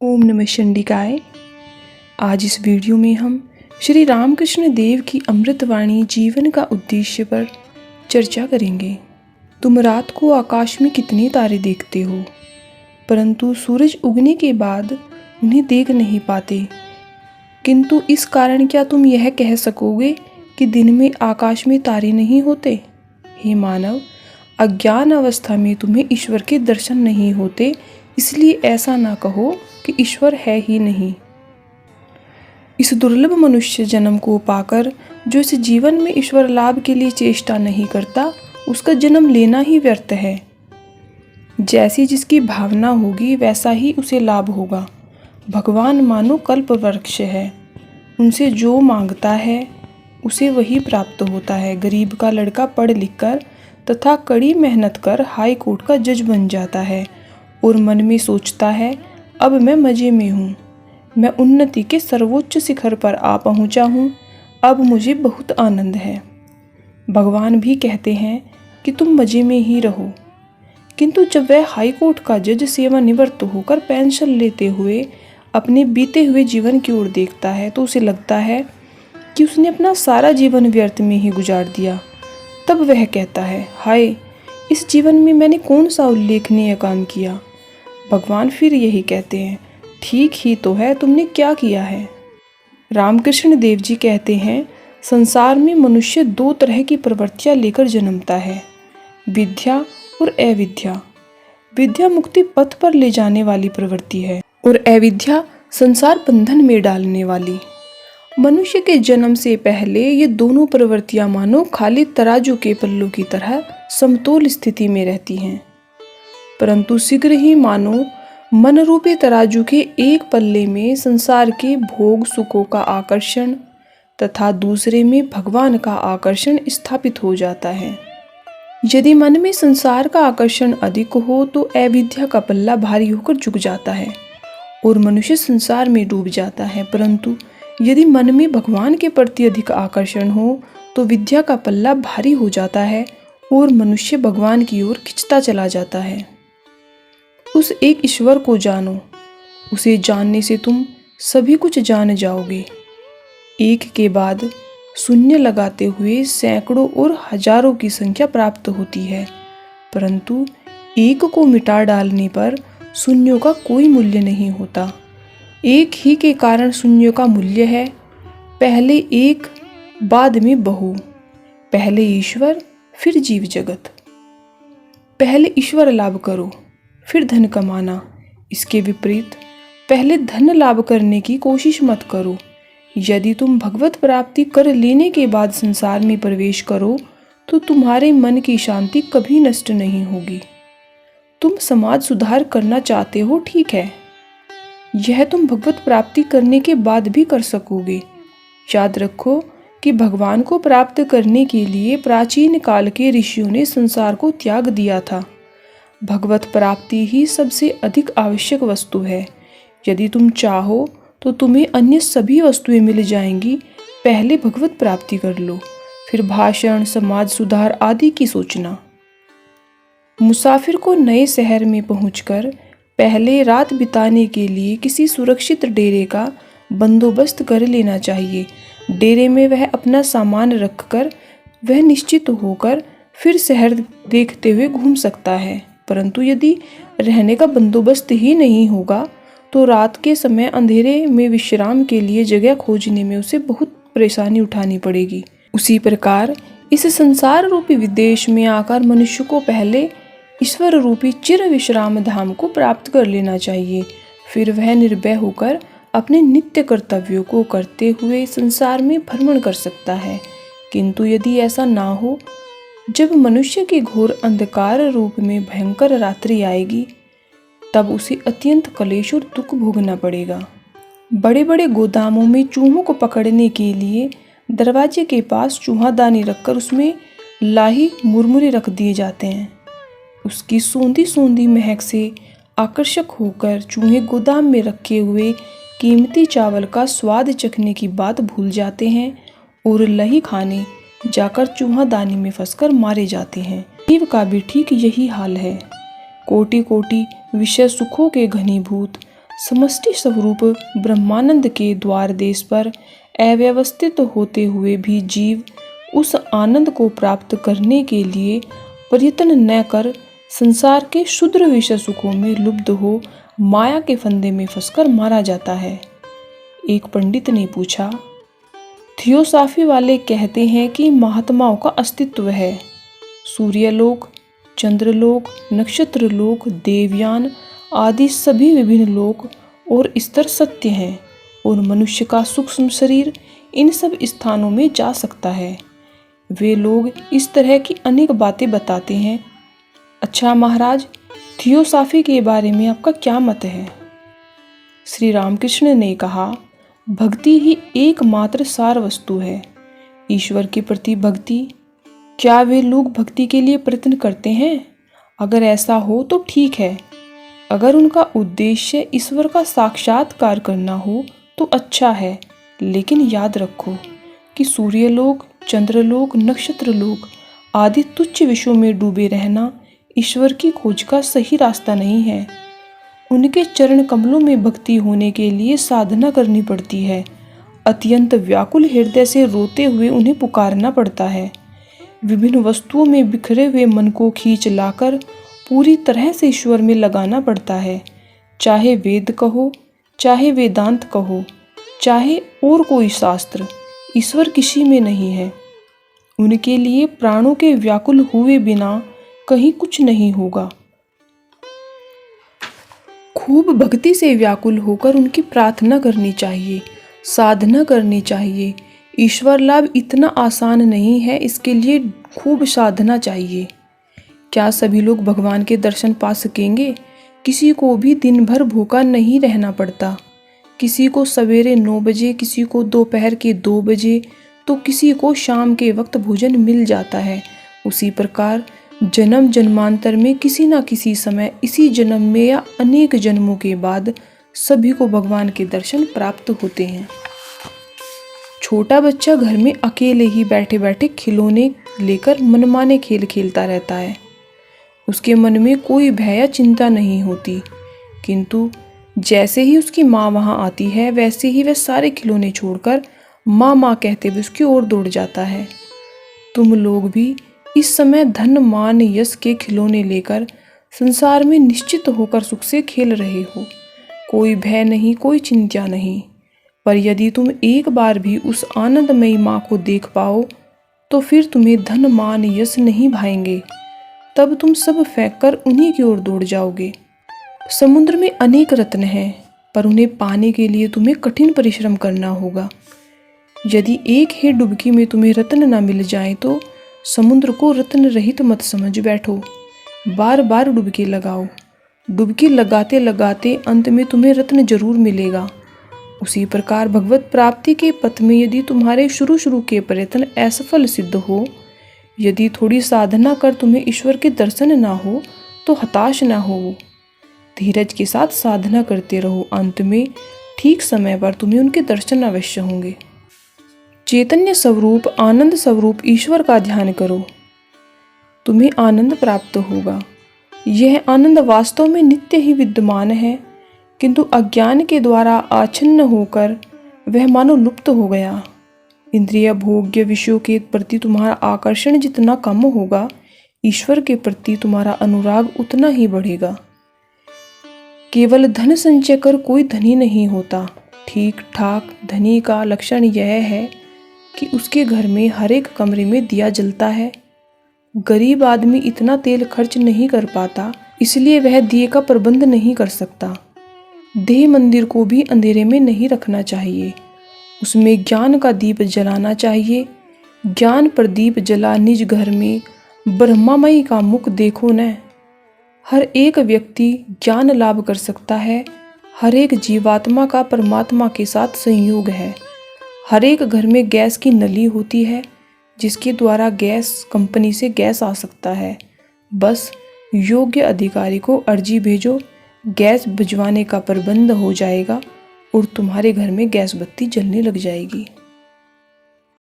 ओम नमः शिवाय। आज इस वीडियो में हम श्री रामकृष्ण देव की अमृतवाणी जीवन का उद्देश्य पर चर्चा करेंगे। तुम रात को आकाश में कितने तारे देखते हो, परंतु सूरज उगने के बाद उन्हें देख नहीं पाते। किंतु इस कारण क्या तुम यह कह सकोगे कि दिन में आकाश में तारे नहीं होते? हे मानव, अज्ञान अवस्था में तुम्हें ईश्वर के दर्शन नहीं होते, इसलिए ऐसा ना कहो कि ईश्वर है ही नहीं। इस दुर्लभ मनुष्य जन्म को पाकर जो इस जीवन में ईश्वर लाभ के लिए चेष्टा नहीं करता, उसका जन्म लेना ही व्यर्थ है। जैसी जिसकी भावना होगी वैसा ही उसे लाभ होगा। भगवान मानो कल्प वृक्ष है, उनसे जो मांगता है उसे वही प्राप्त होता है। गरीब का लड़का पढ़ लिख कर तथा कड़ी मेहनत कर हाई कोर्ट का जज बन जाता है और मन में सोचता है, अब मैं मज़े में हूँ, मैं उन्नति के सर्वोच्च शिखर पर आ पहुँचा हूँ, अब मुझे बहुत आनंद है। भगवान भी कहते हैं कि तुम मज़े में ही रहो। किंतु जब वह हाई कोर्ट का जज सेवानिवृत्त होकर पेंशन लेते हुए अपने बीते हुए जीवन की ओर देखता है तो उसे लगता है कि उसने अपना सारा जीवन व्यर्थ में ही गुजार दिया। तब वह कहता है, हाय, इस जीवन में मैंने कौन सा उल्लेखनीय काम किया। भगवान फिर यही कहते हैं, ठीक ही तो है, तुमने क्या किया है। रामकृष्ण देव जी कहते हैं, संसार में मनुष्य दो तरह की प्रवृत्तियां लेकर जन्मता है, विद्या और अविद्या। विद्या मुक्ति पथ पर ले जाने वाली प्रवृत्ति है और अविद्या संसार बंधन में डालने वाली। मनुष्य के जन्म से पहले ये दोनों प्रवृत्तियां मानो खाली तराजू के पल्लों की तरह समतोल स्थिति में रहती हैं, परंतु शीघ्र ही मानो मन रूपी तराजू के एक पल्ले में संसार के भोग सुखों का आकर्षण तथा दूसरे में भगवान का आकर्षण स्थापित हो जाता है। यदि मन में संसार का आकर्षण अधिक हो तो अविद्या का पल्ला भारी होकर झुक जाता है और मनुष्य संसार में डूब जाता है, परंतु यदि मन में भगवान के प्रति अधिक आकर्षण हो तो विद्या का पल्ला भारी हो जाता है और मनुष्य भगवान की ओर खिंचता चला जाता है। उस एक ईश्वर को जानो, उसे जानने से तुम सभी कुछ जान जाओगे। एक के बाद शून्य लगाते हुए सैकड़ों और हजारों की संख्या प्राप्त होती है, परंतु एक को मिटा डालने पर शून्यों का कोई मूल्य नहीं होता। एक ही के कारण शून्यों का मूल्य है। पहले एक, बाद में बहु, पहले ईश्वर फिर जीव जगत। पहले ईश्वर लाभ करो फिर धन कमाना, इसके विपरीत पहले धन लाभ करने की कोशिश मत करो। यदि तुम भगवत प्राप्ति कर लेने के बाद संसार में प्रवेश करो तो तुम्हारे मन की शांति कभी नष्ट नहीं होगी। तुम समाज सुधार करना चाहते हो, ठीक है, यह तुम भगवत प्राप्ति करने के बाद भी कर सकोगे। याद रखो कि भगवान को प्राप्त करने के लिए प्राचीन काल के ऋषियों ने संसार को त्याग दिया था। भगवत प्राप्ति ही सबसे अधिक आवश्यक वस्तु है। यदि तुम चाहो तो तुम्हें अन्य सभी वस्तुएं मिल जाएंगी। पहले भगवत प्राप्ति कर लो, फिर भाषण, समाज सुधार आदि की सोचना। मुसाफिर को नए शहर में पहुंचकर पहले रात बिताने के लिए किसी सुरक्षित डेरे का बंदोबस्त कर लेना चाहिए। डेरे में वह अपना सामान रखकर वह निश्चित होकर फिर शहर देखते हुए घूम सकता है, परंतु यदि रहने का बंदोबस्त ही नहीं होगा तो रात के समय अंधेरे में विश्राम के लिए जगह खोजने में उसे बहुत परेशानी उठानी पड़ेगी। उसी प्रकार इस संसार रूपी विदेश में आकर मनुष्य को पहले ईश्वर रूपी चिर विश्राम धाम को प्राप्त कर लेना चाहिए, फिर वह निर्भय होकर अपने नित्य कर्तव्यों को करते हुए संसार में भ्रमण कर सकता है। किंतु यदि ऐसा ना हो, जब मनुष्य के घोर अंधकार रूप में भयंकर रात्रि आएगी, तब उसे अत्यंत क्लेश और दुख भोगना पड़ेगा। बड़े बड़े गोदामों में चूहों को पकड़ने के लिए दरवाजे के पास चूहादानी रखकर उसमें लाही मुरमुरे रख दिए जाते हैं। उसकी सूंधी सूंधी महक से आकर्षक होकर चूहे गोदाम में रखे हुए कीमती चावल का स्वाद चखने की बात भूल जाते हैं और लही खाने जाकर चूहादानी में फंसकर मारे जाते हैं। जीव का भी ठीक यही हाल है। कोटि कोटि विषय सुखों के घनीभूत समष्टि स्वरूप ब्रह्मानंद के द्वार देश पर अव्यवस्थित होते हुए भी जीव उस आनंद को प्राप्त करने के लिए प्रयत्न न कर संसार के क्षुद्र विषय सुखों में लुब्ध हो माया के फंदे में फंसकर मारा जाता है। एक पंडित ने पूछा, थियोसॉफी वाले कहते हैं कि महात्माओं का अस्तित्व है। सूर्यलोक, चंद्रलोक, नक्षत्रलोक, देवयान आदि सभी विभिन्न लोक और स्तर सत्य हैं और मनुष्य का सूक्ष्म शरीर इन सब स्थानों में जा सकता है। वे लोग इस तरह की अनेक बातें बताते हैं। अच्छा महाराज, थियोसॉफी के बारे में आपका क्या मत है? श्री रामकृष्ण ने कहा, भक्ति ही एकमात्र सार वस्तु है। ईश्वर के प्रति भक्ति। क्या वे लोग भक्ति के लिए प्रयत्न करते हैं? अगर ऐसा हो तो ठीक है। अगर उनका उद्देश्य ईश्वर का साक्षात्कार करना हो तो अच्छा है, लेकिन याद रखो कि सूर्यलोक, चंद्रलोक, नक्षत्रलोक आदि तुच्छ विषयों में डूबे रहना ईश्वर की खोज का सही रास्ता नहीं है। उनके चरण कमलों में भक्ति होने के लिए साधना करनी पड़ती है। अत्यंत व्याकुल हृदय से रोते हुए उन्हें पुकारना पड़ता है। विभिन्न वस्तुओं में बिखरे हुए मन को खींच लाकर पूरी तरह से ईश्वर में लगाना पड़ता है। चाहे वेद कहो, चाहे वेदांत कहो, चाहे और कोई शास्त्र, ईश्वर किसी में नहीं है। उनके लिए प्राणों के व्याकुल हुए बिना कहीं कुछ नहीं होगा। खूब भक्ति से व्याकुल होकर उनकी प्रार्थना करनी चाहिए, साधना करनी चाहिए। ईश्वर लाभ इतना आसान नहीं है, इसके लिए खूब साधना चाहिए। क्या सभी लोग भगवान के दर्शन पा सकेंगे? किसी को भी दिन भर भूखा नहीं रहना पड़ता। किसी को सवेरे 9 बजे, किसी को दोपहर के 2 बजे, तो किसी को शाम के वक्त भोजन मिल जाता है। उसी प्रकार जन्म जन्मांतर में किसी न किसी समय, इसी जन्म में या अनेक जन्मों के बाद सभी को भगवान के दर्शन प्राप्त होते हैं। छोटा बच्चा घर में अकेले ही बैठे बैठे खिलौने लेकर मनमाने खेल खेलता रहता है। उसके मन में कोई भय या चिंता नहीं होती, किंतु जैसे ही उसकी माँ वहाँ आती है, वैसे ही वह सारे खिलौने छोड़कर माँ माँ कहते हुए उसकी ओर दौड़ जाता है। तुम लोग भी इस समय धन मान यश के खिलौने लेकर संसार में निश्चित होकर सुख से खेल रहे हो। कोई भय नहीं, कोई चिंता नहीं। पर यदि तुम एक बार भी उस आनंदमयी माँ को देख पाओ तो फिर तुम्हें धन मान यश नहीं भाएंगे। तब तुम सब फेंक कर उन्हीं की ओर दौड़ जाओगे। समुद्र में अनेक रत्न हैं, पर उन्हें पाने के लिए तुम्हें कठिन परिश्रम करना होगा। यदि एक ही डुबकी में तुम्हें रत्न न मिल जाए तो समुद्र को रत्न रहित मत समझ बैठो। बार बार डुबकी लगाओ। डुबकी लगाते लगाते अंत में तुम्हें रत्न जरूर मिलेगा। उसी प्रकार भगवत प्राप्ति के पथ में यदि तुम्हारे शुरू के प्रयत्न असफल सिद्ध हो, यदि थोड़ी साधना कर तुम्हें ईश्वर के दर्शन ना हो तो हताश ना हो। धीरज के साथ साधना करते रहो। अंत में ठीक समय पर तुम्हें उनके दर्शन अवश्य होंगे। चैतन्य स्वरूप, आनंद स्वरूप ईश्वर का ध्यान करो, तुम्हें आनंद प्राप्त होगा। यह आनंद वास्तव में नित्य ही विद्यमान है, किंतु अज्ञान के द्वारा आच्छन्न होकर वह मानो लुप्त हो गया। इंद्रिय भोग्य विषयों के प्रति तुम्हारा आकर्षण जितना कम होगा, ईश्वर के प्रति तुम्हारा अनुराग उतना ही बढ़ेगा। केवल धन संचय कर कोई धनी नहीं होता। ठीक ठाक धनी का लक्षण यह है कि उसके घर में हर एक कमरे में दिया जलता है। गरीब आदमी इतना तेल खर्च नहीं कर पाता, इसलिए वह दिए का प्रबंध नहीं कर सकता। देह मंदिर को भी अंधेरे में नहीं रखना चाहिए, उसमें ज्ञान का दीप जलाना चाहिए। ज्ञान प्रदीप जला निज घर में, ब्रह्मामयी का मुख देखो न। हर एक व्यक्ति ज्ञान लाभ कर सकता है। हर एक जीवात्मा का परमात्मा के साथ संयोग है। हर एक घर में गैस की नली होती है, जिसके द्वारा गैस कंपनी से गैस आ सकता है। बस योग्य अधिकारी को अर्जी भेजो, गैस भिजवाने का प्रबंध हो जाएगा और तुम्हारे घर में गैस बत्ती जलने लग जाएगी।